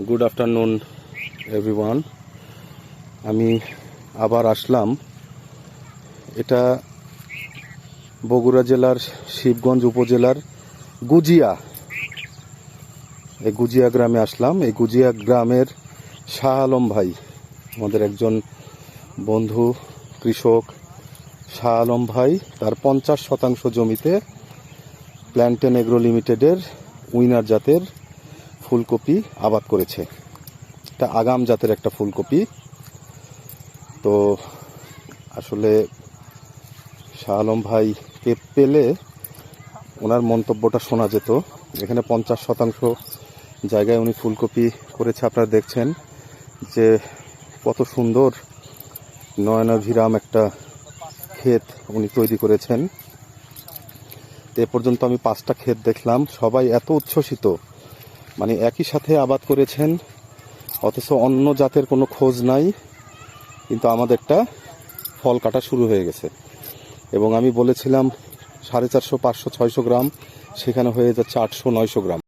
Good afternoon everyone. আমি আবার আসলাম। এটা বগুড়া জেলার শিবগঞ্জ উপজেলার গুজিয়া, এই গুজিয়া গ্রামে আসলাম। এই গুজিয়া গ্রামের শাহ আলম ভাই, আমাদের একজন বন্ধু কৃষক শাহ আলম ভাই, তার 50% জমিতে প্ল্যান্টেন এগ্রো লিমিটেডের উইনার জাতের ফুলকপি আবাদ করেছে। এটা আগাম জাতের একটা ফুলকপি। তো আসলে শাহ আলম ভাইকে পেলে ওনার মন্তব্যটা শোনা যেত। এখানে 50% জায়গায় উনি ফুলকপি করেছে। আপনারা দেখছেন যে কত সুন্দর নয়নাভিরাম একটা ক্ষেত উনি তৈরি করেছেন। এ পর্যন্ত আমি 5টা ক্ষেত দেখলাম, সবাই এত উচ্ছ্বসিত, মানে একই সাথে আবাদ করেছেন, অথচ অন্য জাতের কোনো খোঁজ নাই। কিন্তু আমাদেরটা ফল কাটা শুরু হয়ে গেছে এবং আমি বলেছিলাম 450, 500, 600 গ্রাম, সেখানে হয়ে যাচ্ছে 800, 900 গ্রাম।